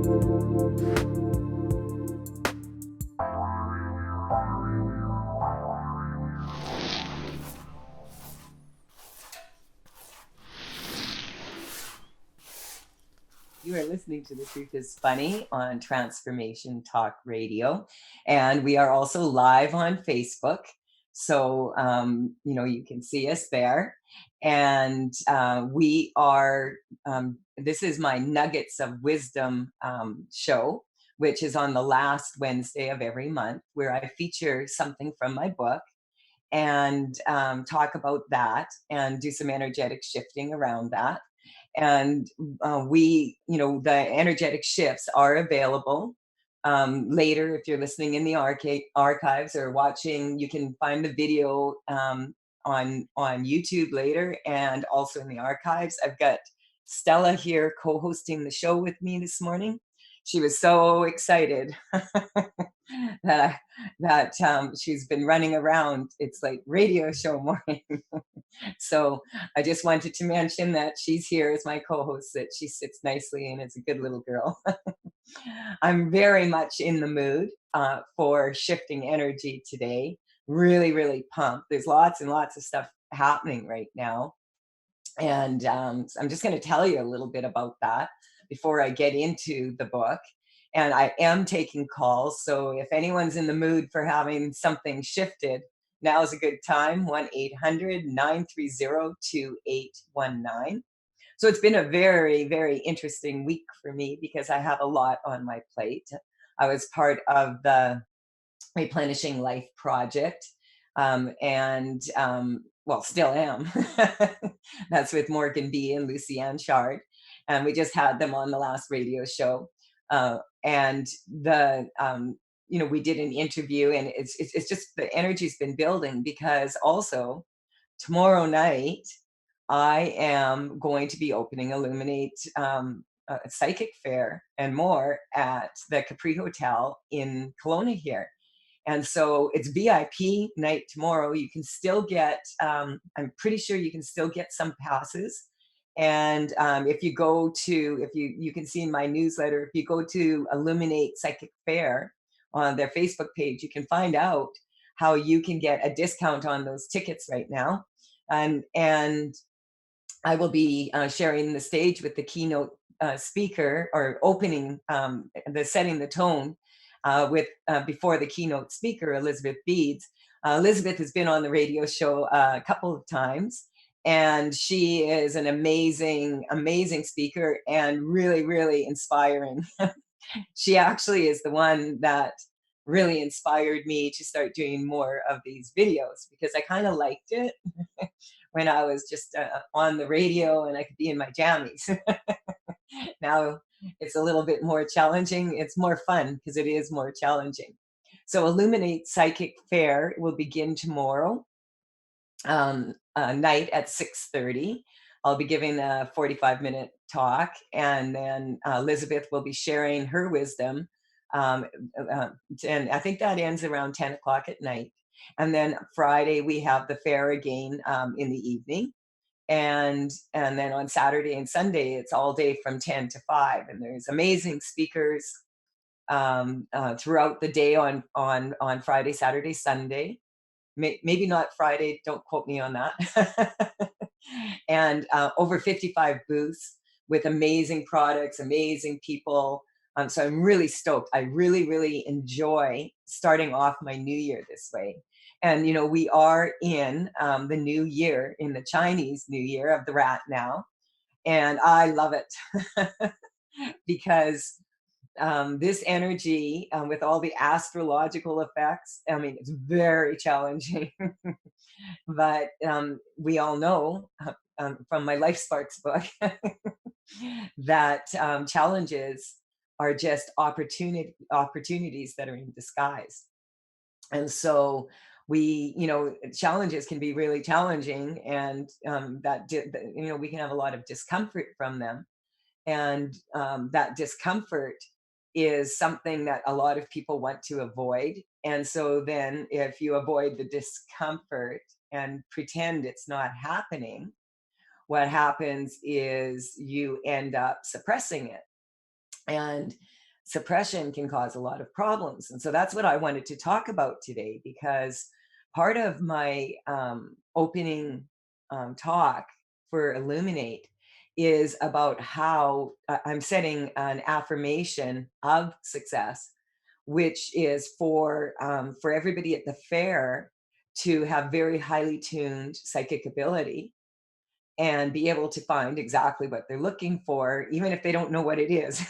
You are listening to The Truth is Funny on Transformation Talk Radio. And we are also live on Facebook. So, you can see us there. And this is my Nuggets of Wisdom show, which is on the last Wednesday of every month, where I feature something from my book and talk about that and do some energetic shifting around that. And the energetic shifts are available later. If you're listening in the archives or watching, you can find the video on YouTube later, and also in the archives. I've got Stella here co-hosting the show with me this morning. She was so excited that she's been running around. It's like radio show morning. So I just wanted to mention that she's here as my co-host, that she sits nicely and is a good little girl. I'm very much in the mood for shifting energy today. Really, really pumped. There's lots and lots of stuff happening right now. And so I'm just going to tell you a little bit about that before I get into the book. And I am taking calls. So if anyone's in the mood for having something shifted, now is a good time. 1-800-930-2819. So it's been a very, very interesting week for me because I have a lot on my plate. I was part of the Replenishing Life project, still am. That's with Morgan B. and Lucianne Shard. And we just had them on the last radio show. We did an interview, and it's just the energy's been building, because also tomorrow night I am going to be opening Illuminate Psychic Fair and more at the Capri Hotel in Kelowna here. And so it's VIP night tomorrow. You can still get, I'm pretty sure you can still get some passes. And if you go to, if you can see in my newsletter, if you go to Illuminate Psychic Fair on their Facebook page, you can find out how you can get a discount on those tickets right now. And I will be sharing the stage with the keynote speaker, or opening setting the tone before the keynote speaker, Elizabeth Beads. Elizabeth has been on the radio show a couple of times, and she is an amazing, amazing speaker and really, really inspiring. She actually is the one that really inspired me to start doing more of these videos, because I kind of liked it when I was just on the radio and I could be in my jammies. Now it's a little bit more challenging. It's more fun because it is more challenging. So Illuminate Psychic Fair will begin tomorrow night at 6:30. I'll be giving a 45-minute talk, and then Elizabeth will be sharing her wisdom. And I think that ends around 10 o'clock at night. And then Friday, we have the fair again in the evening. And then on Saturday and Sunday, it's all day from 10 to 5. And there's amazing speakers throughout the day on Friday, Saturday, Sunday. Maybe not Friday, don't quote me on that. And over 55 booths with amazing products, amazing people. So I'm really stoked. I really, really enjoy starting off my new year this way. And, we are in the new year, in the Chinese New Year of the rat now. And I love it because this energy, with all the astrological effects, I mean, it's very challenging. But we all know from my Life Sparks book that challenges are just opportunities that are in disguise. And so challenges can be really challenging, and we can have a lot of discomfort from them. And that discomfort is something that a lot of people want to avoid. And so then if you avoid the discomfort and pretend it's not happening, what happens is you end up suppressing it. And suppression can cause a lot of problems. And so that's what I wanted to talk about today, because part of my opening talk for Illuminate is about how I'm setting an affirmation of success, which is for everybody at the fair to have very highly tuned psychic ability and be able to find exactly what they're looking for, even if they don't know what it is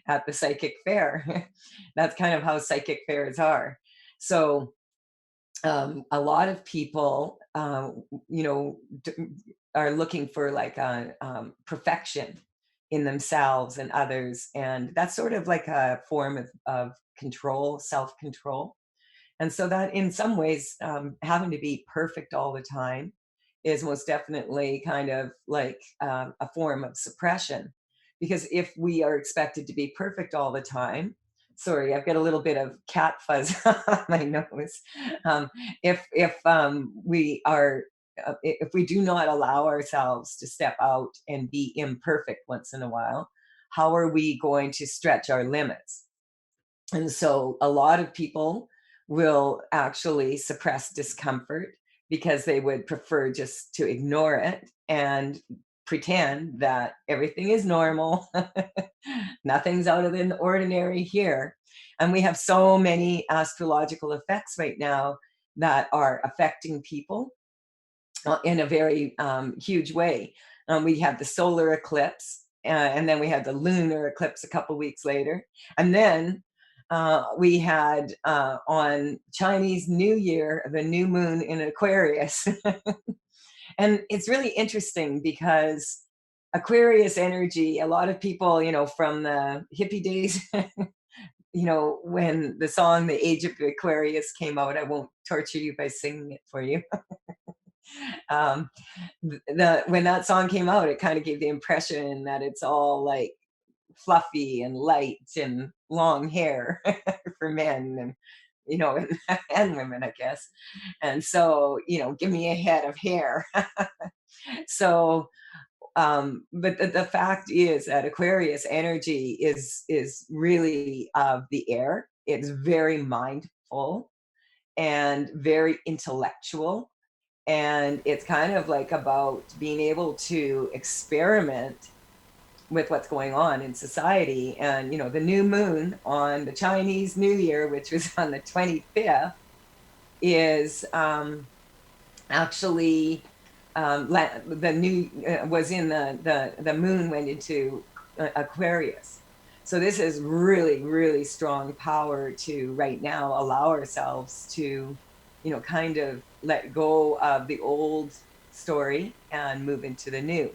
at the psychic fair. That's kind of how psychic fairs are. So, a lot of people, you know, are looking for like a perfection in themselves and others. And that's sort of like a form of control, self control. And so that in some ways, having to be perfect all the time is most definitely kind of like a form of suppression. Because if we are expected to be perfect all the time, sorry, I've got a little bit of cat fuzz on my nose. Um, if we are if we do not allow ourselves to step out and be imperfect once in a while, how are we going to stretch our limits? And so a lot of people will actually suppress discomfort because they would prefer just to ignore it and pretend that everything is normal. Nothing's out of the ordinary here. And we have so many astrological effects right now that are affecting people in a very huge way. We have the solar eclipse, and then we had the lunar eclipse a couple weeks later. And then we had on Chinese New Year, the new moon in Aquarius. And it's really interesting because Aquarius energy, a lot of people, from the hippie days, when the song The Age of Aquarius came out, I won't torture you by singing it for you. um, when that song came out, it kind of gave the impression that it's all like fluffy and light and long hair for men and and, and women, I guess. And so, give me a head of hair. So, but the fact is that Aquarius energy is really of the air. It's very mindful and very intellectual, and it's kind of like about being able to experiment with what's going on in society. And the new moon on the Chinese New Year, which was on the 25th, is actually the new was in the moon went into Aquarius. So this is really, really strong power to right now allow ourselves to kind of let go of the old story and move into the new.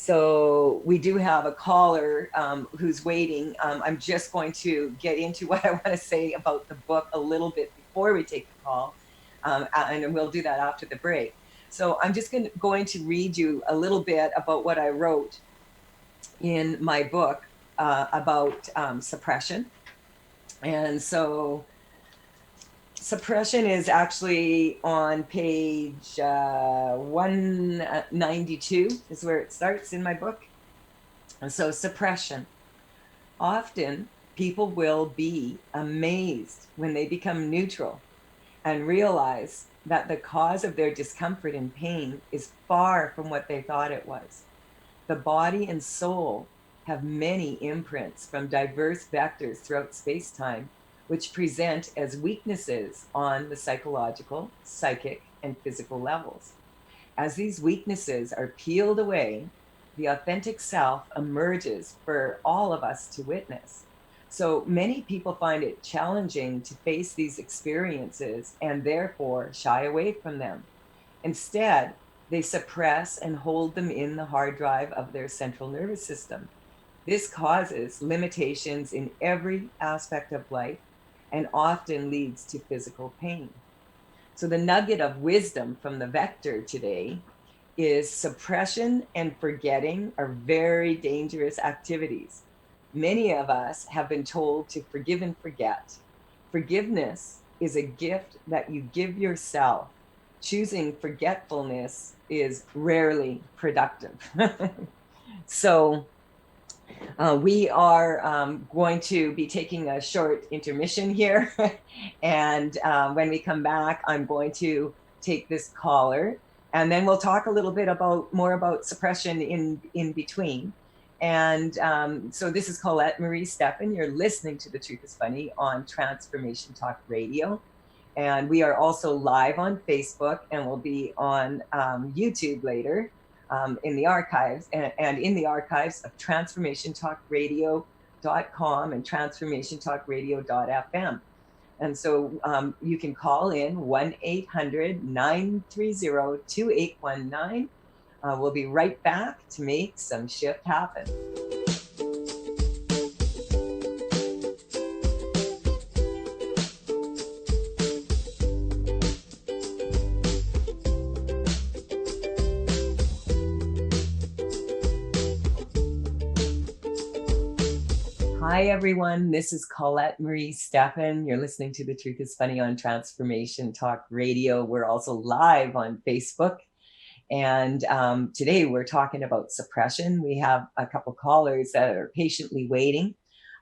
So we do have a caller who's waiting. I'm just going to get into what I want to say about the book a little bit before we take the call, and we'll do that after the break. So I'm just going to read you a little bit about what I wrote in my book about suppression. And so suppression is actually on page 192 is where it starts in my book. And so suppression. Often people will be amazed when they become neutral and realize that the cause of their discomfort and pain is far from what they thought it was. The body and soul have many imprints from diverse vectors throughout space-time, which present as weaknesses on the psychological, psychic, and physical levels. As these weaknesses are peeled away, the authentic self emerges for all of us to witness. So many people find it challenging to face these experiences and therefore shy away from them. Instead, they suppress and hold them in the hard drive of their central nervous system. This causes limitations in every aspect of life and often leads to physical pain. So, the nugget of wisdom from the vector today is suppression and forgetting are very dangerous activities. Many of us have been told to forgive and forget. Forgiveness is a gift that you give yourself. Choosing forgetfulness is rarely productive. So, We are going to be taking a short intermission here. And when we come back, I'm going to take this caller, and then we'll talk a little bit more about suppression in between. And so this is Colette Marie Stefan. You're listening to The Truth is Funny on Transformation Talk Radio. And we are also live on Facebook, and we'll be on YouTube later. In the archives and in the archives of transformationtalkradio.com and transformationtalkradio.fm. And so you can call in 1-800-930-2819. We'll be right back to make some shift happen. Hi, everyone. This is Colette Marie Stefan. You're listening to The Truth is Funny on Transformation Talk Radio. We're also live on Facebook. And today we're talking about suppression. We have a couple callers that are patiently waiting.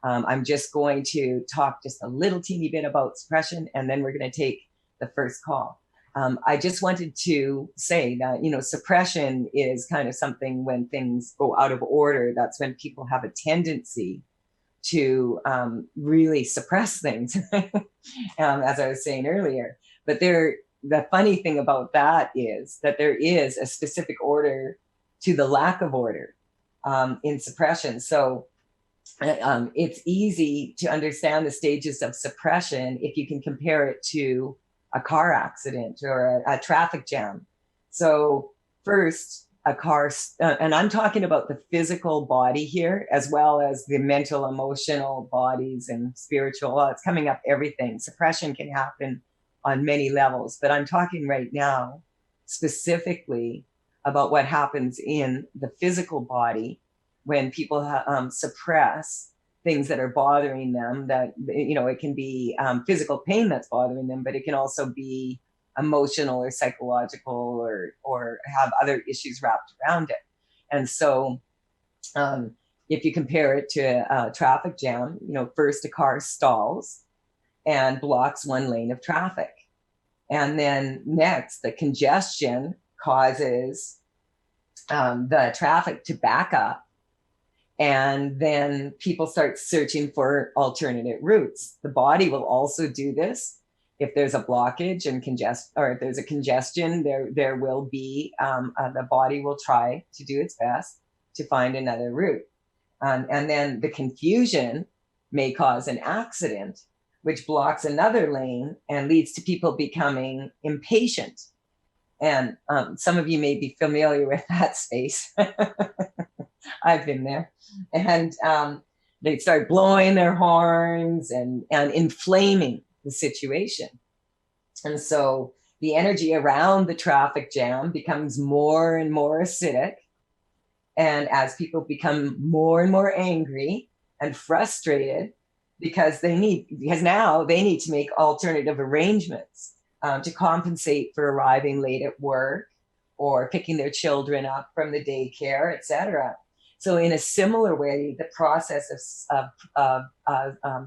I'm just going to talk just a little teeny bit about suppression, and then we're going to take the first call. I just wanted to say that, suppression is kind of something when things go out of order. That's when people have a tendency to really suppress things, as I was saying earlier. But the funny thing about that is that there is a specific order to the lack of order in suppression. So it's easy to understand the stages of suppression if you can compare it to a car accident or a traffic jam. So first, a car, and I'm talking about the physical body here, as well as the mental, emotional bodies and spiritual. Well, it's coming up everything. Suppression can happen on many levels, but I'm talking right now specifically about what happens in the physical body when people suppress things that are bothering them. That, it can be physical pain that's bothering them, but it can also be emotional or psychological or have other issues wrapped around it. And so if you compare it to a traffic jam, first a car stalls and blocks one lane of traffic. And then next, the congestion causes the traffic to back up. And then people start searching for alternate routes. The body will also do this. If there's a blockage and or if there's a congestion, there will be, the body will try to do its best to find another route. And then the confusion may cause an accident, which blocks another lane and leads to people becoming impatient. And some of you may be familiar with that space. I've been there. And they start blowing their horns and inflaming the situation. And so the energy around the traffic jam becomes more and more acidic. And as people become more and more angry and frustrated because now they need to make alternative arrangements to compensate for arriving late at work or picking their children up from the daycare, etc. So in a similar way, the process of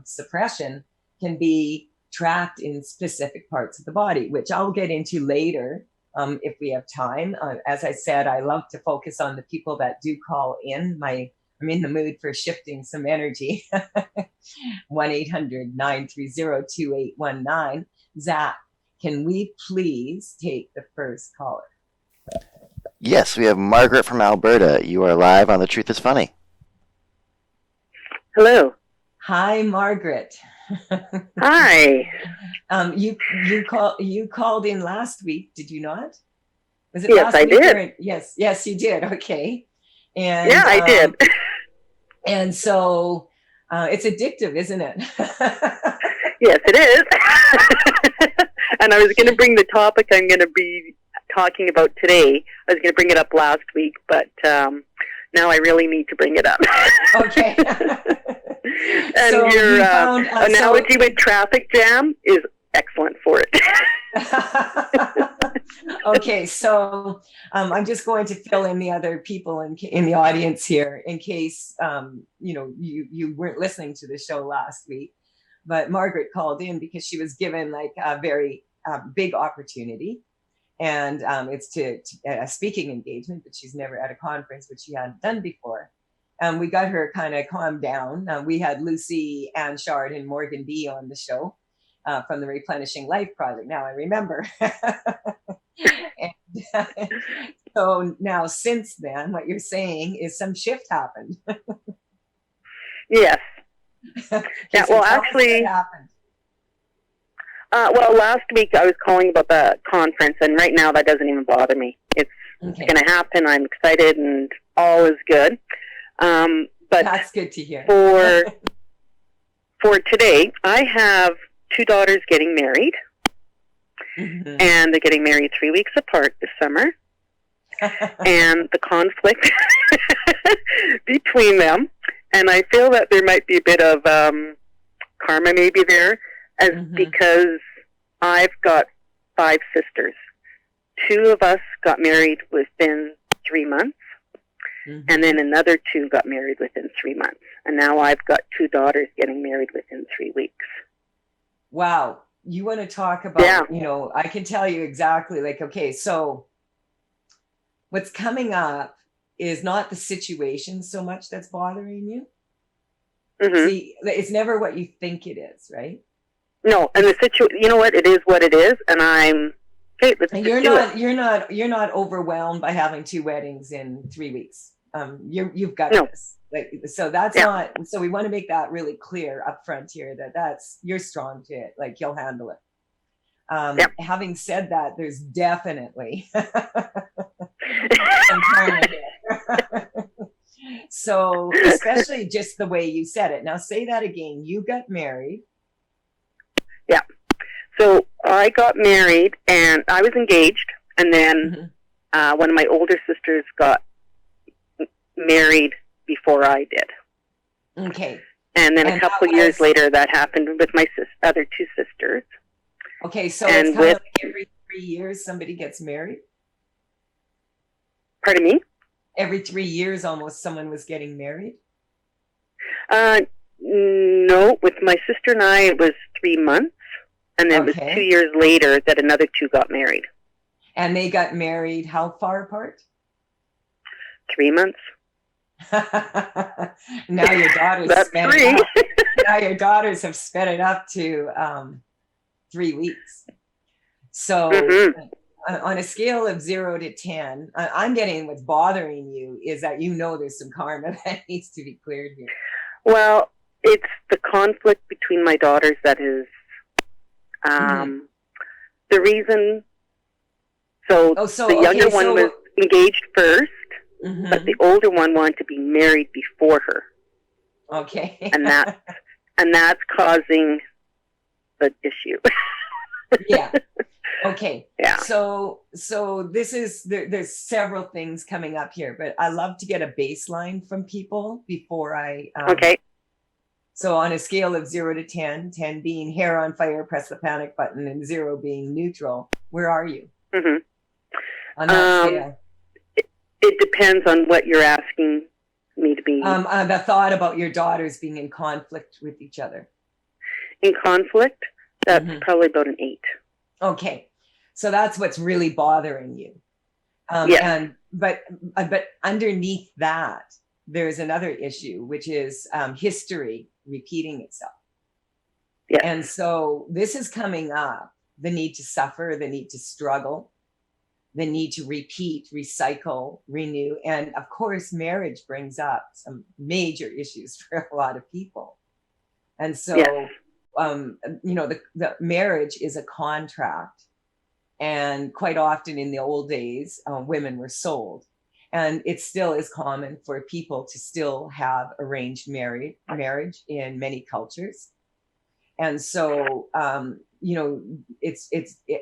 suppression can be tracked in specific parts of the body, which I'll get into later if we have time. As I said, I love to focus on the people that do call in. I'm in the mood for shifting some energy. 1-800-930-2819. Zach, can we please take the first caller? Yes, we have Margaret from Alberta. You are live on The Truth is Funny. Hello. Hi, Margaret. Hi. You called in last week, did you not? Was it yes, last I week? did. Yes, you did. Okay. And yeah, I did. And so it's addictive, isn't it? Yes, it is. And I was going to bring the topic I'm going to be talking about today. I was going to bring it up last week, but now I really need to bring it up. Okay. And so your analogy with traffic jam is excellent for it. Okay, so I'm just going to fill in the other people in the audience here in case you weren't listening to the show last week. But Margaret called in because she was given like a very big opportunity, and it's to a speaking engagement, but she's never at a conference, which she hadn't done before. We got her kind of calmed down. We had Lucy Anshard and Morgan B on the show from the Replenishing Life Project. Now I remember. And, so now, since then, what you're saying is some shift happened. Yes. Okay, Yeah. so Well, tell us what actually, happened. well, last week I was calling about the conference, and right now that doesn't even bother me. It's Okay, going to happen. I'm excited, and all is good. But that's good to hear. for today, I have two daughters getting married, Mhm. and they're getting married 3 weeks apart this summer. And the conflict between them, and I feel that there might be a bit of karma maybe there, as because I've got 5 sisters. 2 of us got married within 3 months, and then another 2 got married within 3 months. And now I've got 2 daughters getting married within 3 weeks. Wow. You want to talk about, I can tell you exactly, like, okay, so what's coming up is not the situation so much that's bothering you. See, it's never what you think it is, right? No, and the situation, you know what? It is what it is, and I'm okay. Let's And just do it. you're not overwhelmed by having 2 weddings in 3 weeks. You've got No. this. Like, so that's not. So we want to make that really clear up front here that you're strong to it. Like, you'll handle it. Having said that, there's definitely some karma here. So, especially just the way you said it. Now, say that again. You got married. Yeah. So I got married, and I was engaged, and then one of my older sisters got married before I did. Okay. And then a couple years later, that happened with my other 2 sisters. Okay, so it's kind of like every 3 years somebody gets married? Pardon me? Every 3 years almost someone was getting married? No, with my sister and I, it was 3 months. And then it was 2 years later that another 2 got married. And they got married how far apart? 3 months. Now your daughters sped it up. Now your daughters have sped it up to 3 weeks. So on a scale of 0 to 10, I'm getting what's bothering you is that there's some karma that needs to be cleared here. Well, it's the conflict between my daughters that is the reason. So, the younger one was engaged first, but the older one wanted to be married before her. Okay. And that's causing the issue. Yeah. Okay. Yeah. So this is there's several things coming up here, but I love to get a baseline from people before I okay. So on a scale of 0 to 10, 10 being hair on fire, press the panic button, and 0 being neutral, where are you? On that scale? It depends on what you're asking me to be. The thought about your daughters being in conflict with each other. In conflict, that's probably about an 8. Okay, so that's what's really bothering you. But underneath that, there's another issue, which is history repeating itself. Yeah. And so this is coming up: the need to suffer, the need to struggle, the need to repeat, recycle, renew, and of course, marriage brings up some major issues for a lot of people. And so. Yes. The marriage is a contract, and quite often in the old days, women were sold, and it still is common for people to still have arranged marriage in many cultures. And so, it's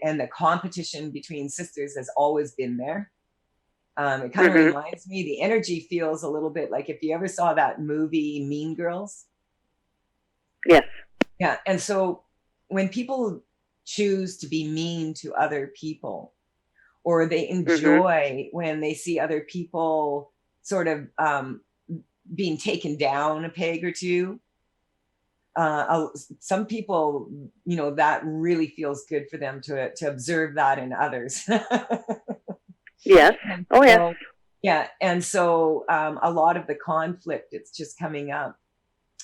and the competition between sisters has always been there. It kind of reminds me, the energy feels a little bit like if you ever saw that movie Mean Girls. Yes. Yeah. And so when people choose to be mean to other people, or they enjoy when they see other people sort of being taken down a peg or two. Some people, that really feels good for them to observe that in others. Yes. Oh, yes. So, yeah. And so a lot of the conflict, it's just coming up.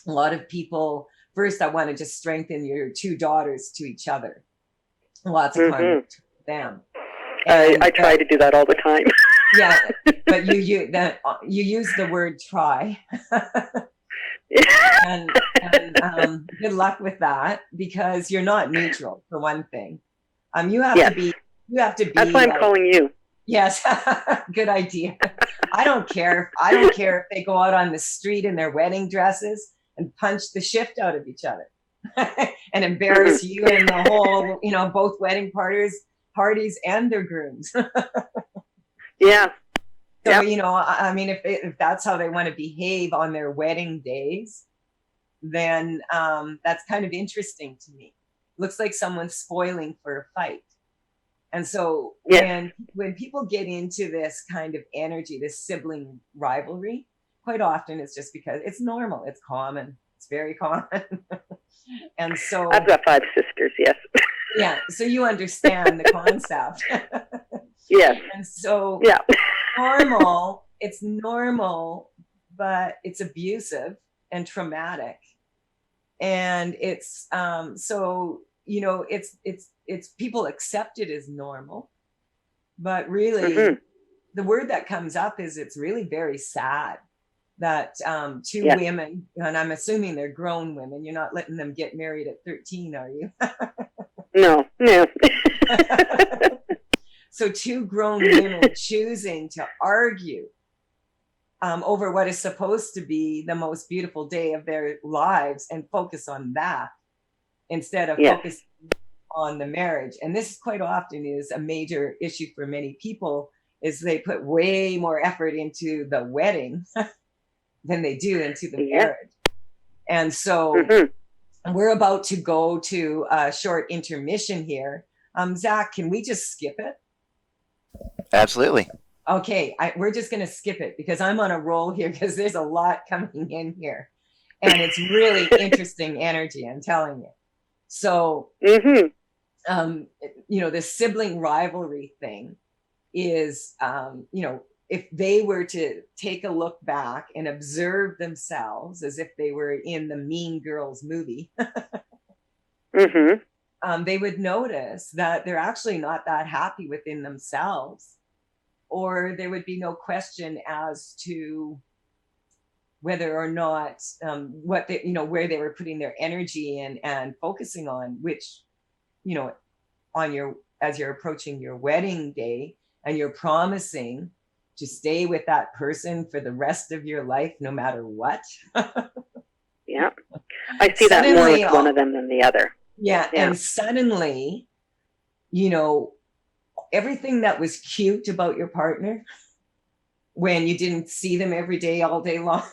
A lot of people, first, I want to just strengthen your two daughters to each other. Lots of conflict with them. I try to do that all the time. Yeah, but you use the word try. and good luck with that, because you're not neutral, for one thing. You have to be. That's why I'm calling you. Yes, good idea. I don't care if they go out on the street in their wedding dresses and punch the shift out of each other and embarrass you and the whole, both wedding parties and their grooms. Yeah. So, I mean, if that's how they want to behave on their wedding days, then that's kind of interesting to me. Looks like someone's spoiling for a fight. And so when people get into this kind of energy, this sibling rivalry, quite often it's just because it's normal. It's common. It's very common. And so I've got 5 sisters, yes. Yeah. So you understand the concept. Yes. And so it's normal, but it's abusive and traumatic. And it's it's people accept it as normal, but really the word that comes up is it's really very sad that two women, and I'm assuming they're grown women, you're not letting them get married at 13, are you? No. So 2 grown women choosing to argue over what is supposed to be the most beautiful day of their lives and focus on that instead of focusing on the marriage. And this quite often is a major issue for many people, is they put way more effort into the wedding than they do into the marriage. And so we're about to go to a short intermission here. Zach, can we just skip it? Absolutely. Okay, we're just going to skip it because I'm on a roll here, because there's a lot coming in here. And it's really interesting energy, I'm telling you. So, this sibling rivalry thing is, if they were to take a look back and observe themselves as if they were in the Mean Girls movie, they would notice that they're actually not that happy within themselves, or there would be no question as to whether or not what they, where they were putting their energy in and focusing on, which, as you're approaching your wedding day and you're promising to stay with that person for the rest of your life, no matter what. Yeah. I see that more with one of them than the other. Yeah. And suddenly, everything that was cute about your partner when you didn't see them every day, all day long,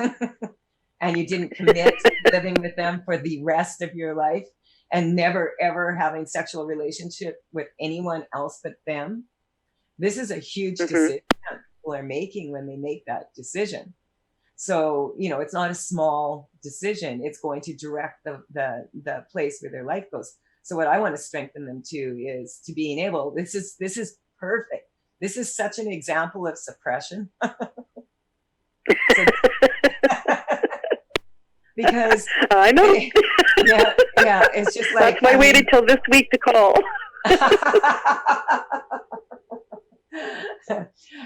and you didn't commit to living with them for the rest of your life and never, ever having sexual relationship with anyone else but them. This is a huge decision people are making when they make that decision. So, it's not a small decision. It's going to direct the place where their life goes. So what I want to strengthen them to is to being able, this is perfect. This is such an example of suppression. Because I know. Yeah, it's just like that's why I waited till this week to call.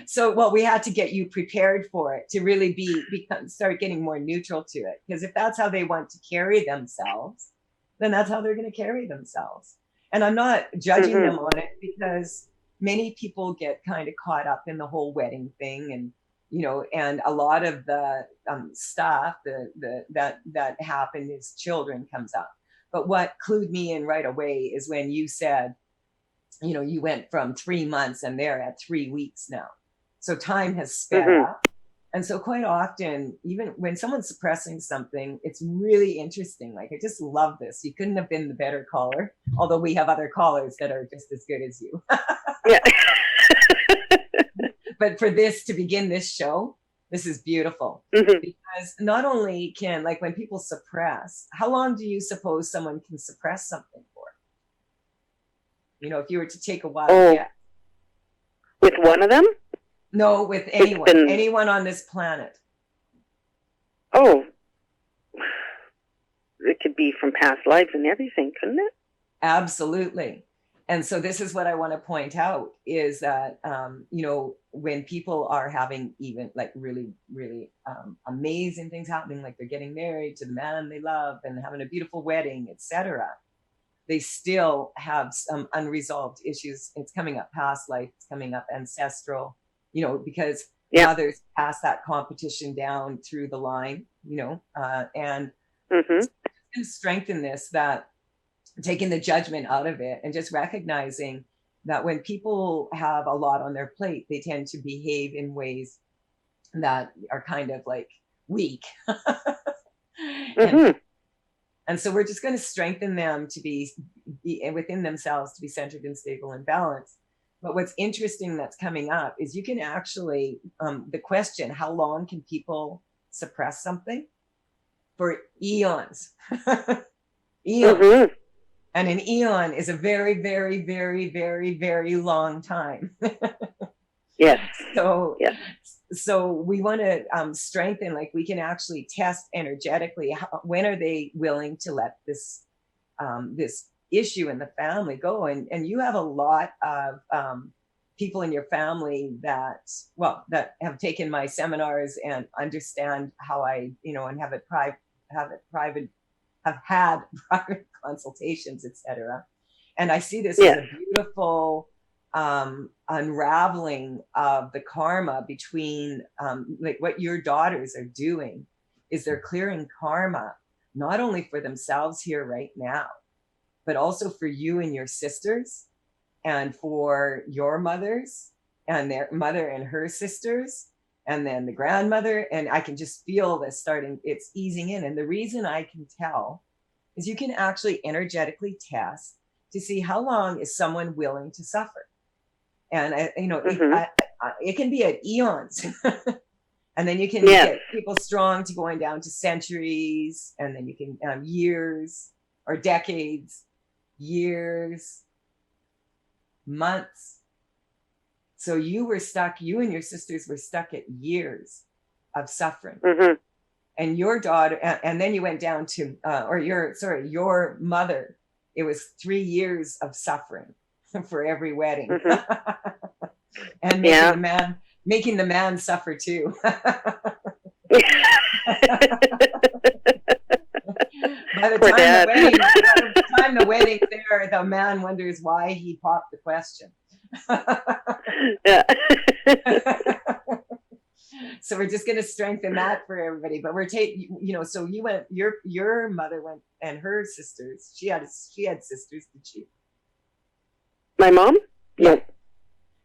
So, we had to get you prepared for it to really start getting more neutral to it. Because if that's how they want to carry themselves, then that's how they're going to carry themselves. And I'm not judging them on it, because many people get kind of caught up in the whole wedding thing, and and a lot of the stuff that happened as children comes up. But what clued me in right away is when you said, you went from 3 months and they're at 3 weeks now. So time has sped up. And so quite often, even when someone's suppressing something, it's really interesting. Like, I just love this. You couldn't have been the better caller, although we have other callers that are just as good as you. Yeah. but for this to begin this show, this is beautiful. Mm-hmm. Because not only can, like when people suppress, how long do you suppose someone can suppress something for? You know, if you were to take a wild guess. With one of them? No, with anyone. Anyone on this planet. Oh. It could be from past lives and everything, couldn't it? Absolutely. And so this is what I want to point out is that, you know, when people are having even like really, really amazing things happening, like they're getting married to the man they love and having a beautiful wedding, etc., they still have some unresolved issues. It's coming up past life, it's coming up ancestral, you know, because mothers pass that competition down through the line, you know, and strengthen this, that taking the judgment out of it and just recognizing that when people have a lot on their plate, they tend to behave in ways that are kind of like weak. And so we're just going to strengthen them to be within themselves, to be centered and stable and balanced. But what's interesting that's coming up is you can actually, the question, how long can people suppress something? For eons. Eons. And an eon is a very, very, very, very, very long time. Yes. So we want to strengthen, like we can actually test energetically, when are they willing to let this this issue in the family go? And you have a lot of people in your family that, well, that have taken my seminars and understand how I, you know, and have had private consultations, etc. And I see this as a beautiful unraveling of the karma between like what your daughters are doing is they're clearing karma, not only for themselves here right now, but also for you and your sisters, and for your mothers and their mother and her sisters, and then the grandmother. And I can just feel this starting, it's easing in. And the reason I can tell is you can actually energetically test to see how long is someone willing to suffer. And, you know, it can be at eons. And then you can get people strong to going down to centuries, and then you can years or decades, years, months. So you were stuck, you and your sisters were stuck at years of suffering. And your daughter, and then you went down to, your mother, it was 3 years of suffering for every wedding. And making the man suffer too. By the time the wedding's there, the man wonders why he popped the question. So we're just going to strengthen that for everybody. But we're taking, you know, so you went, your mother went, and her sisters, she had sisters, did she? My mom? Yeah.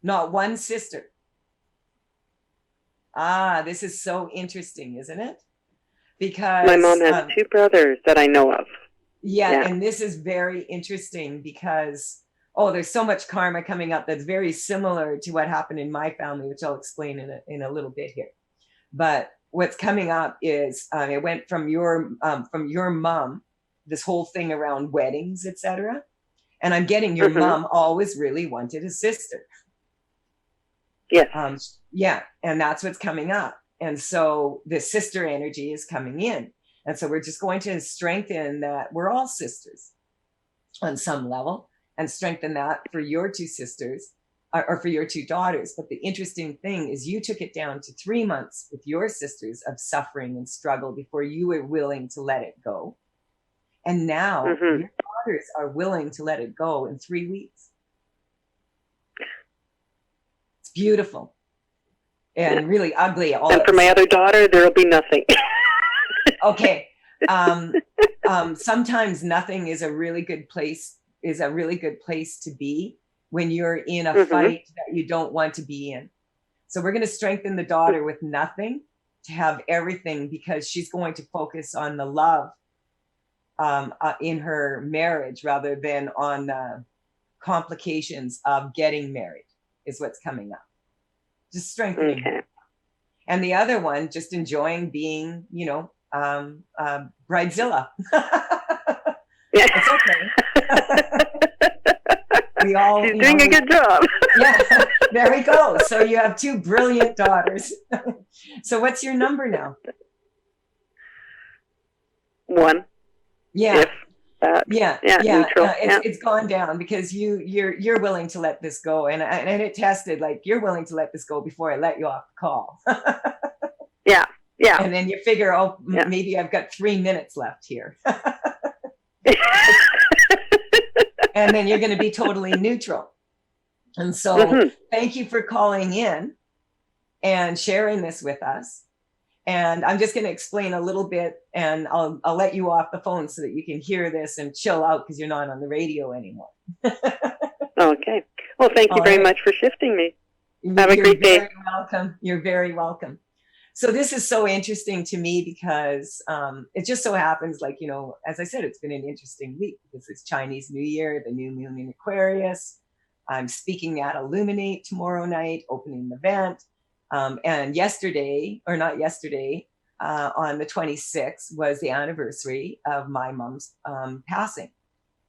Not one sister. This is so interesting, isn't it? Because my mom has 2 brothers that I know of. Yeah, and this is very interesting because, there's so much karma coming up that's very similar to what happened in my family, which I'll explain in a little bit here. But what's coming up is it went from your mom, this whole thing around weddings, etc. And I'm getting your mom always really wanted a sister. Yeah. And that's what's coming up. And so the sister energy is coming in. And so we're just going to strengthen that we're all sisters on some level, and strengthen that for your 2 sisters or for your 2 daughters. But the interesting thing is you took it down to 3 months with your sisters of suffering and struggle before you were willing to let it go. And now your daughters are willing to let it go in 3 weeks. It's beautiful. And really ugly. And for my other daughter, there'll be nothing. Okay. Sometimes nothing is a really good place to be when you're in a fight that you don't want to be in. So we're going to strengthen the daughter with nothing to have everything, because she's going to focus on the love in her marriage rather than on the complications of getting married is what's coming up. just strengthening her. Okay. And the other one, just enjoying being, bridezilla. Yeah. It's okay. We all, She's doing a good job. Yeah, there we go. So you have two brilliant daughters. So what's your number now? 1. Yeah. If that. Yeah, Neutral. it's gone down because you're willing to let this go, and it tested, like, you're willing to let this go before I let you off the call. Yeah. And then you figure, maybe I've got 3 minutes left here. And then you're going to be totally neutral. And so thank you for calling in and sharing this with us. And I'm just going to explain a little bit, and I'll let you off the phone so that you can hear this and chill out because you're not on the radio anymore. Okay. Well, thank you very much for shifting me. Have a great day. You're very welcome. You're very welcome. So this is so interesting to me because it just so happens, like, as I said, it's been an interesting week because it's Chinese New Year, the new moon in Aquarius. I'm speaking at Illuminate tomorrow night, opening the event. And yesterday, or not yesterday, on the 26th was the anniversary of my mom's passing.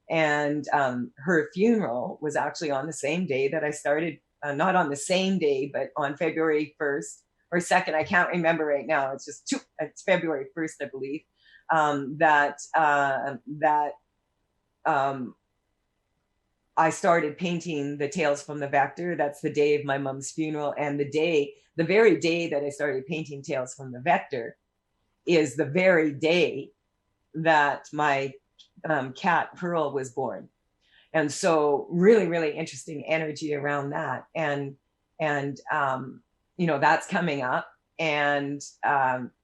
And her funeral was actually on the same day that I started, not on the same day, but on February 1st or 2nd. I can't remember right now. It's February 1st, I believe, I started painting the Tales from the Vector. That's the day of my mom's funeral. And the very day that I started painting Tales from the Vector is the very day that my cat Pearl was born. And so really, really interesting energy around that. And that's coming up. And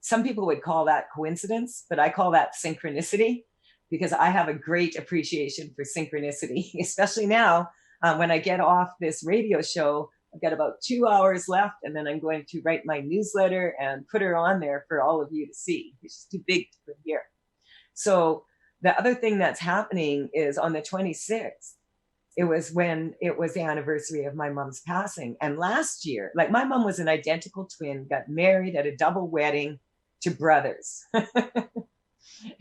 some people would call that coincidence, but I call that synchronicity, because I have a great appreciation for synchronicity, especially now when I get off this radio show. I've got about 2 hours left, and then I'm going to write my newsletter and put her on there for all of you to see. It's just too big to put here. So the other thing that's happening is on the 26th, it was the anniversary of my mom's passing. And last year, like, my mom was an identical twin, got married at a double wedding to brothers.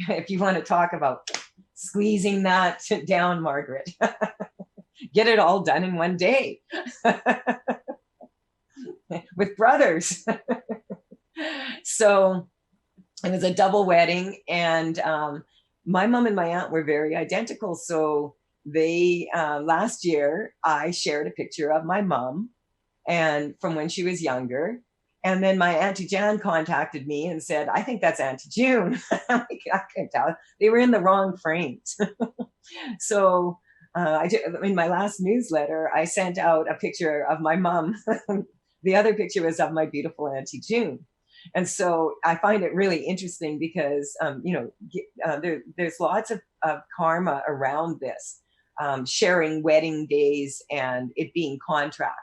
If you want to talk about squeezing that down, Margaret, get it all done in one day with brothers. So it was a double wedding, and my mom and my aunt were very identical. So they last year I shared a picture of my mom and from when she was younger. And then my Auntie Jan contacted me and said, I think that's Auntie June. I couldn't tell. They were in the wrong frames. So in my last newsletter, I sent out a picture of my mom. The other picture was of my beautiful Auntie June. And so I find it really interesting because, there's lots of karma around this, sharing wedding days and it being contract.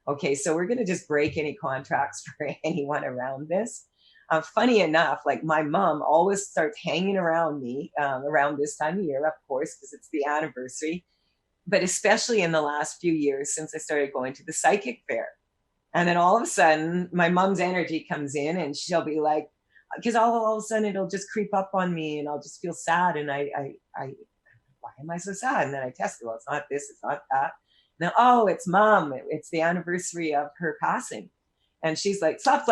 Okay, so we're going to just break any contracts for anyone around this. Funny enough, like, my mom always starts hanging around me around this time of year, of course, because it's the anniversary, but especially in the last few years since I started going to the psychic fair. And then all of a sudden, my mom's energy comes in and she'll be like, because all of a sudden it'll just creep up on me and I'll just feel sad. And I why am I so sad? And then I test it. Well, it's not this, it's not that. Now, oh, it's mom. It's the anniversary of her passing. And she's like, stop,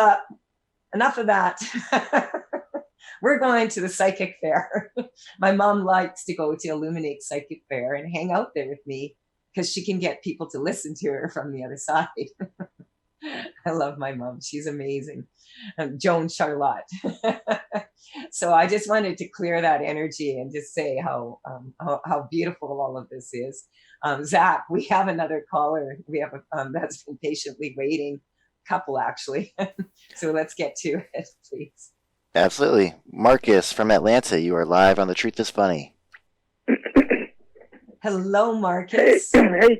enough of that. We're going to the psychic fair. My mom likes to go to Illuminate Psychic Fair and hang out there with me because she can get people to listen to her from the other side. I love my mom. She's amazing. Joan Charlotte. So I just wanted to clear that energy and just say how beautiful all of this is. Zach, we have another caller. We have that's been patiently waiting, couple actually. So let's get to it, please. Absolutely. Marcus from Atlanta, you are live on The Truth is Funny. Hello, Marcus. Hey,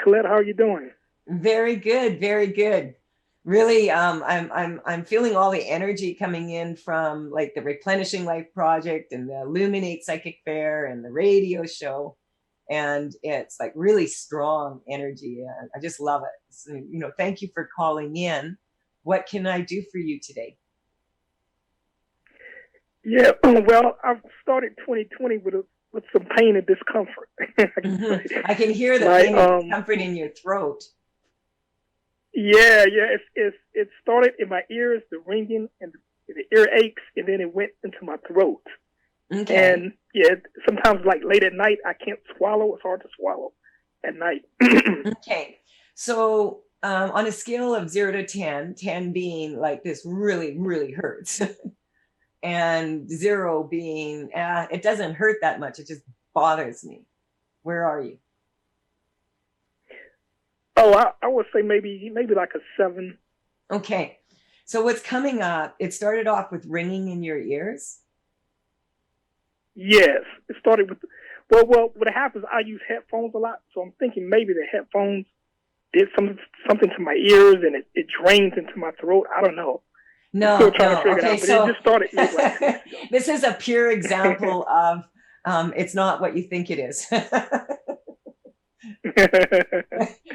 Colette, how are you doing? Very good, very good. Really, I'm feeling all the energy coming in from, like, the Replenishing Life Project and the Illuminate Psychic Fair and the radio show. and it's like really strong energy. I just love it. So, thank you for calling in. What can I do for you today? Yeah, well, I've started 2020 with some pain and discomfort. I can hear the pain and discomfort in your throat. Yeah. It started in my ears, the ringing and the ear aches, and then it went into my throat. Okay. And yeah, sometimes like late at night, I can't swallow. It's hard to swallow at night. Okay. So on a scale of 0 to 10, 10 being like this really, really hurts, and 0 being, it doesn't hurt that much. It just bothers me. Where are you? Oh, I would say maybe like a 7. Okay. So what's coming up, it started off with ringing in your ears. Yes, it started with. Well, what happens? I use headphones a lot, so I'm thinking maybe the headphones did something to my ears, and it drains into my throat. I don't know. No, still trying to figure okay, it out, but so it just started. Like this is a pure example of it's not what you think it is.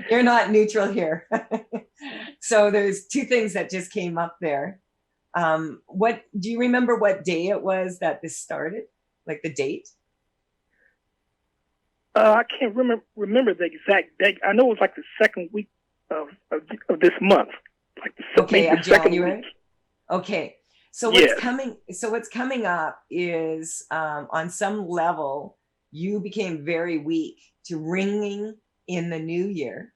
You're not neutral here. So there's 2 things that just came up there. What do you remember what day it was that this started? Like the date? I can't remember the exact date. I know it was like the second week of this month, like okay, of January. Week. Okay, so yes. what's coming up is on some level you became very weak to ringing in the new year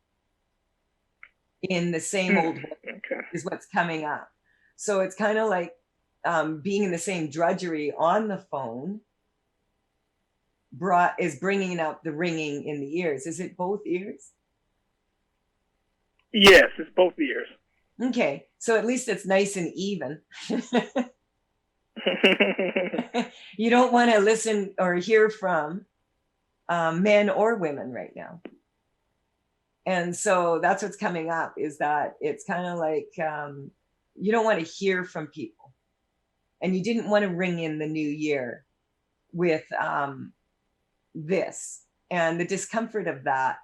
in the same old way is what's coming up. So it's kind of like being in the same drudgery on the phone is bringing up the ringing in the ears. Is it both ears? Yes, it's both ears. Okay, so at least it's nice and even. You don't want to listen or hear from men or women right now. And so that's what's coming up, is that it's kind of like you don't want to hear from people. And you didn't want to ring in the new year with this. And the discomfort of that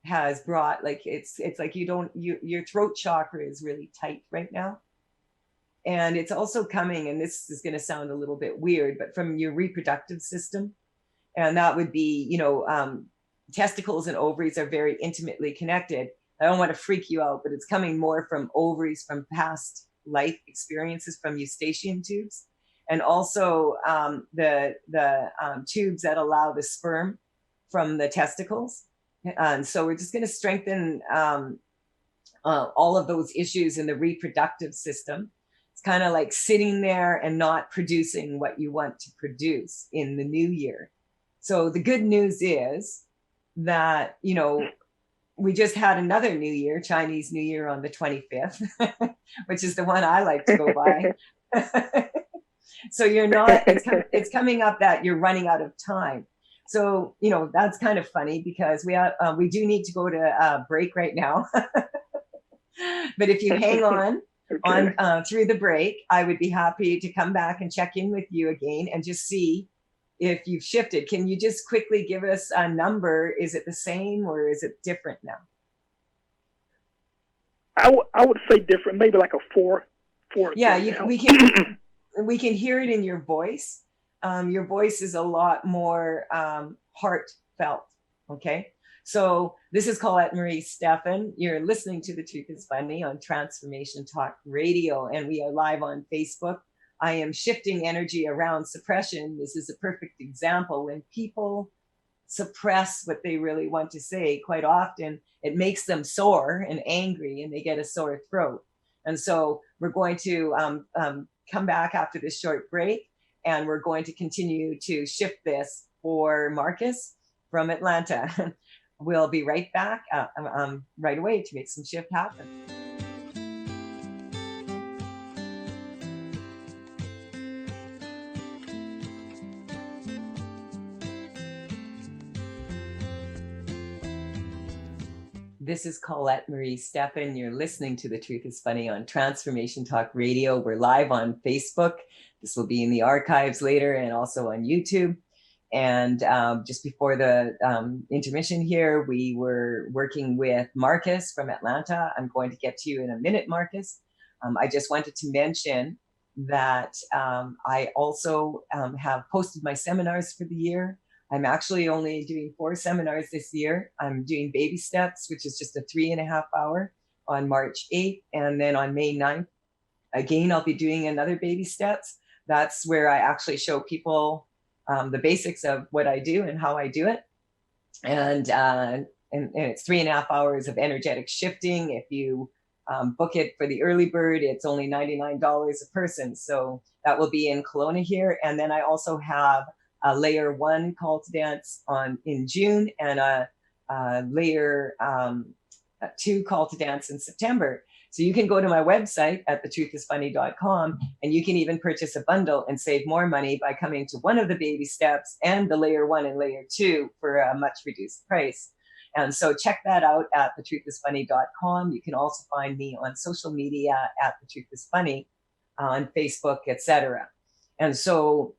has brought, like, it's like your throat chakra is really tight right now. And it's also coming, and this is going to sound a little bit weird, but from your reproductive system. And that would be, testicles and ovaries are very intimately connected. I don't want to freak you out, but it's coming more from ovaries, from past life experiences, from eustachian tubes, and also the tubes that allow the sperm from the testicles. And so we're just going to strengthen all of those issues in the reproductive system. It's kind of like sitting there and not producing what you want to produce in the new year. So the good news is that, we just had another new year, Chinese New Year, on the 25th, which is the one I like to go by. So you're not, it's coming up that you're running out of time. So, that's kind of funny, because we do need to go to a break right now. But if you hang on through the break, I would be happy to come back and check in with you again and just see if you've shifted. Can you just quickly give us a number? Is it the same or is it different now? I would say different, maybe like a 4. Yeah, we can hear it in your voice. Your voice is a lot more heartfelt. Okay, so this is Colette Marie Stefan. You're listening to The Truth is Funny on Transformation Talk Radio, and we are live on Facebook. I am shifting energy around suppression. This is a perfect example. When people suppress what they really want to say, quite often it makes them sore and angry, and they get a sore throat. And so we're going to come back after this short break, and we're going to continue to shift this for Marcus from Atlanta. We'll be right back right away to make some shift happen. This is Colette Marie Stefan. You're listening to The Truth is Funny on Transformation Talk Radio. We're live on Facebook. This will be in the archives later, and also on YouTube. And just before the intermission here, we were working with Marcus from Atlanta. I'm going to get to you in a minute, Marcus. I just wanted to mention that I also have posted my seminars for the year. I'm actually only doing 4 seminars this year. I'm doing Baby Steps, which is just a 3.5 hour on March 8th. And then on May 9th, again, I'll be doing another Baby Steps. That's where I actually show people the basics of what I do and how I do it. And it's 3.5 hours of energetic shifting. If you book it for the early bird, it's only $99 a person. So that will be in Kelowna here. And then I also have a layer 1 call to dance in June, and a layer 2 call to dance in September. So you can go to my website at thetruthisfunny.com, and you can even purchase a bundle and save more money by coming to one of the Baby Steps and the layer 1 and layer 2 for a much reduced price. And so check that out at thetruthisfunny.com. You can also find me on social media at The Truth is Funny, on Facebook, etc. And so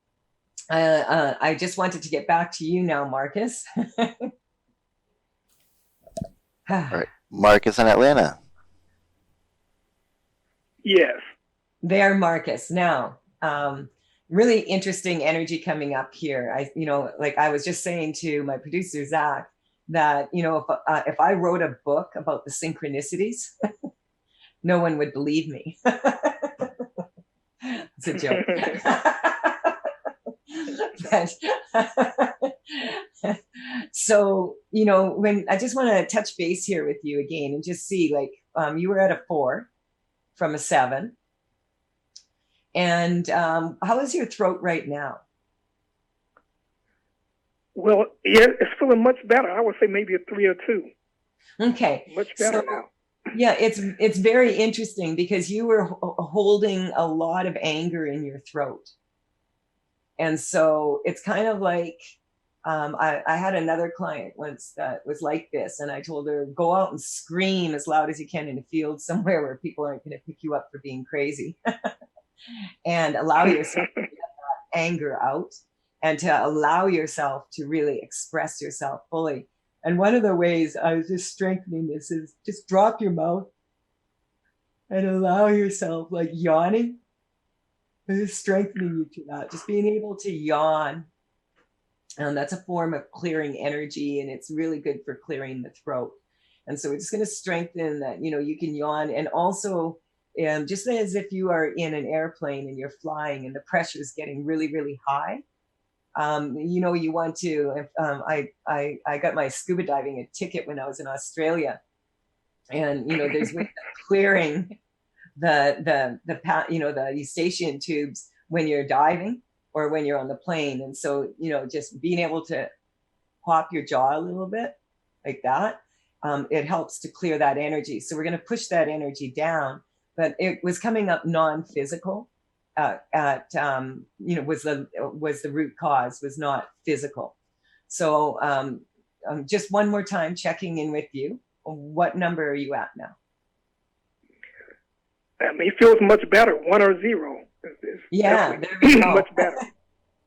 I just wanted to get back to you now, Marcus. All right. Marcus in Atlanta. Yes. There, Marcus. Now, really interesting energy coming up here. Like I was just saying to my producer, Zach, that, if I wrote a book about the synchronicities, no one would believe me. It's a joke. So, when I just want to touch base here with you again and just see, like, you were at a 4 from a 7. And how is your throat right now? Well, yeah, it's feeling much better. I would say maybe a 3 or 2. Okay. Much better now. Yeah, it's very interesting because you were holding a lot of anger in your throat. And so it's kind of like, I had another client once that was like this, and I told her, go out and scream as loud as you can in a field somewhere where people aren't going to pick you up for being crazy. And allow yourself to get that anger out, and to allow yourself to really express yourself fully. And one of the ways I was just strengthening this is just drop your mouth and allow yourself, like yawning. I'm just strengthening you to that. Just being able to yawn. And that's a form of clearing energy, and it's really good for clearing the throat. And so we're just going to strengthen that, you can yawn. And also, just as if you are in an airplane and you're flying and the pressure is getting really, really high. You want to, I got my scuba diving a ticket when I was in Australia, and, there's clearing the eustachian tubes when you're diving or when you're on the plane. And so, just being able to pop your jaw a little bit like that, it helps to clear that energy. So we're going to push that energy down, but it was coming up non-physical. Was the root cause, was not physical. So just one more time checking in with you. What number are you at now? It feels much better. 1 or 0. Yeah, there we go. Much better.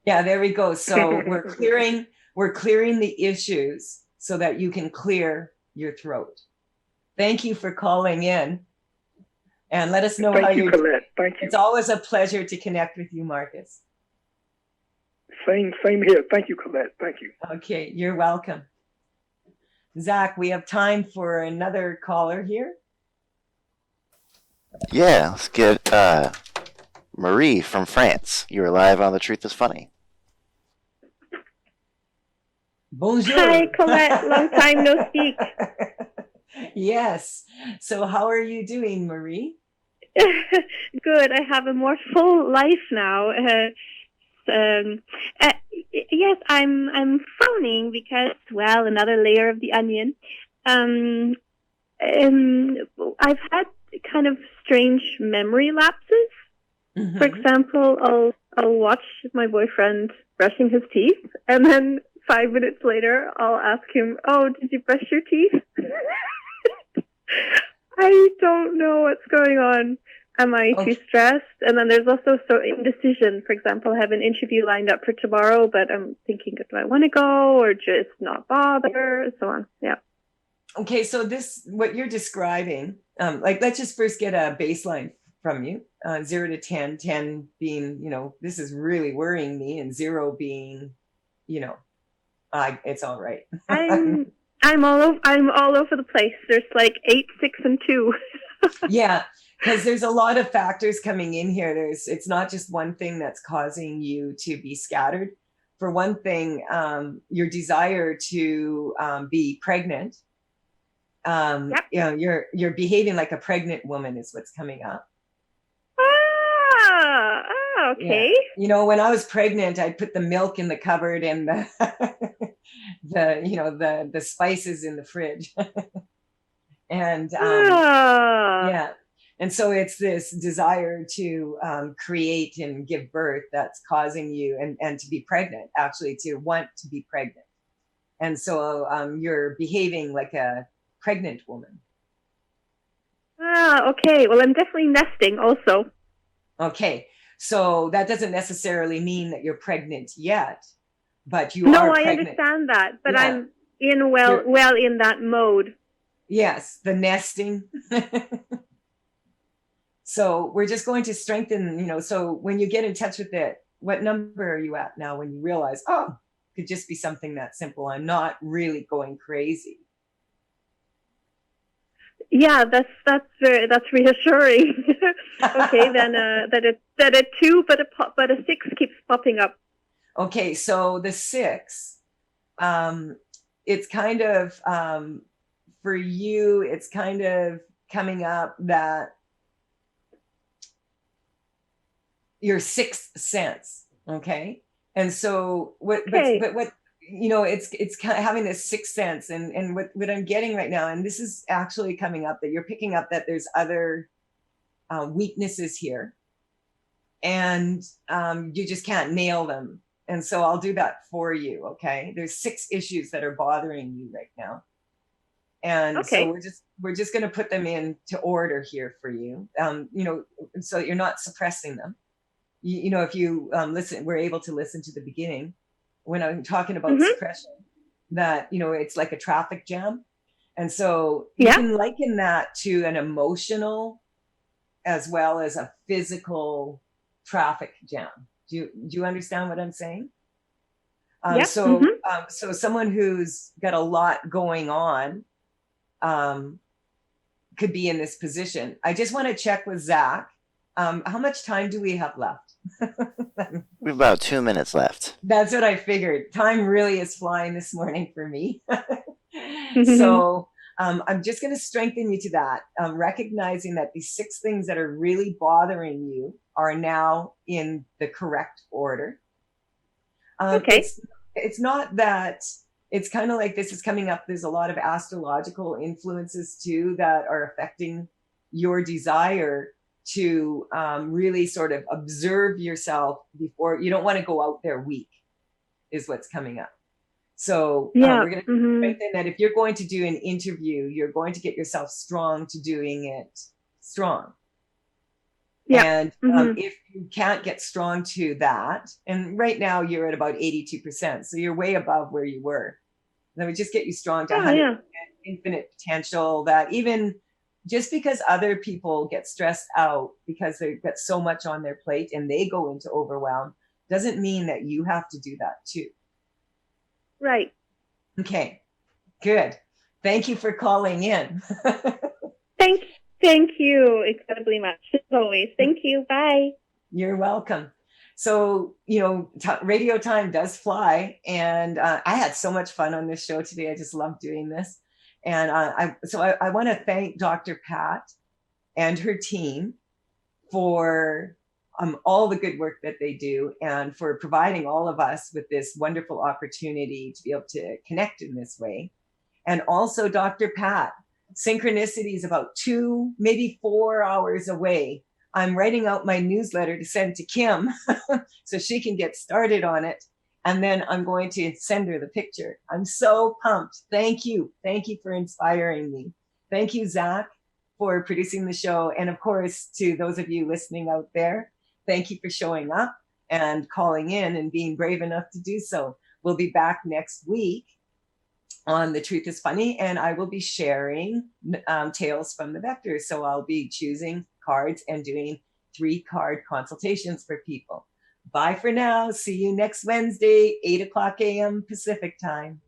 Yeah, there we go. So we're clearing the issues so that you can clear your throat. Thank you for calling in. And let us know how you're doing. Colette. Thank you. It's always a pleasure to connect with you, Marcus. Same here. Thank you, Colette. Thank you. Okay, you're welcome. Zach, we have time for another caller here. Yeah, let's get Marie from France. You are live on The Truth is Funny. Bonjour. Hi, Colette. Long time no speak. Yes. So how are you doing, Marie? Good. I have a more full life now. Yes, I'm phoning because, well, another layer of the onion. I've had kind of strange memory lapses. Mm-hmm. For example, I'll watch my boyfriend brushing his teeth, and then 5 minutes later, I'll ask him, "Oh, did you brush your teeth?" I don't know what's going on. Am I Okay. too stressed? And then there's also indecision. For example, I have an interview lined up for tomorrow, but I'm thinking, do I want to go or just not bother? So on. Yeah. Okay, so this, what you're describing, like let's just first get a baseline from you. 0 to 10, 10 being, this is really worrying me, and 0 being, it's all right. I'm all over the place. There's like 8, 6, and 2. Yeah, because there's a lot of factors coming in here. It's not just one thing that's causing you to be scattered. For one thing, your desire to be pregnant. Yep. You're behaving like a pregnant woman is what's coming up. Okay. Yeah. When I was pregnant, I'd put the milk in the cupboard and the spices in the fridge. And yeah. And so it's this desire to create and give birth that's causing you and to be pregnant, actually to want to be pregnant. And so you're behaving like a pregnant woman. Okay. Well, I'm definitely nesting also. Okay. So that doesn't necessarily mean that you're pregnant yet, but you No, are I pregnant. understand that, but Yeah. I'm well in that mode. Yes, the nesting. So we're just going to strengthen, so when you get in touch with it, what number are you at now when you realize, it could just be something that simple. I'm not really going crazy. Yeah, that's reassuring. Okay, then that a 2, but a 6 keeps popping up. Okay, so the 6, it's kind of for you, it's kind of coming up that your 6th sense, okay? And so what it's kind of having this 6th sense, and what I'm getting right now, and this is actually coming up, that you're picking up that there's other weaknesses here, and you just can't nail them. And so I'll do that for you, okay? There's 6 issues that are bothering you right now. And okay. So we're just going to put them into order here for you, so that you're not suppressing them. If you listen, we're able to listen to the beginning when I'm talking about suppression, that, it's like a traffic jam. And so you can liken that to an emotional as well as a physical traffic jam. Do you understand what I'm saying? So someone who's got a lot going on could be in this position. I just want to check with Zach. How much time do we have left? We have about 2 minutes left. That's what I figured. Time really is flying this morning for me. So I'm just going to strengthen you to that, recognizing that these 6 things that are really bothering you are now in the correct order. Okay. It's not that, it's kind of like this is coming up. There's a lot of astrological influences too that are affecting your desire to really sort of observe yourself before. You don't want to go out there weak, is what's coming up. So we're going to strengthen that. If you're going to do an interview, you're going to get yourself strong to doing it strong. Yeah. And if you can't get strong to that, and right now you're at about 82%, so you're way above where you were. Then we just get you strong to 100% infinite potential, that even just because other people get stressed out because they've got so much on their plate and they go into overwhelm, doesn't mean that you have to do that too. Right. Okay, good. Thank you for calling in. Thank you incredibly much, as always. Thank you. Bye. You're welcome. So, radio time does fly. And I had so much fun on this show today. I just love doing this. And I want to thank Dr. Pat and her team for all the good work that they do, and for providing all of us with this wonderful opportunity to be able to connect in this way. And also Dr. Pat, synchronicity is about 2, maybe 4 hours away. I'm writing out my newsletter to send to Kim so she can get started on it. And then I'm going to send her the picture. I'm so pumped. Thank you. Thank you for inspiring me. Thank you, Zach, for producing the show. And of course, to those of you listening out there, thank you for showing up and calling in and being brave enough to do so. We'll be back next week on The Truth is Funny, and I will be sharing tales from the vectors. So I'll be choosing cards and doing 3-card consultations for people. Bye for now. See you next Wednesday, 8 o'clock a.m. Pacific time.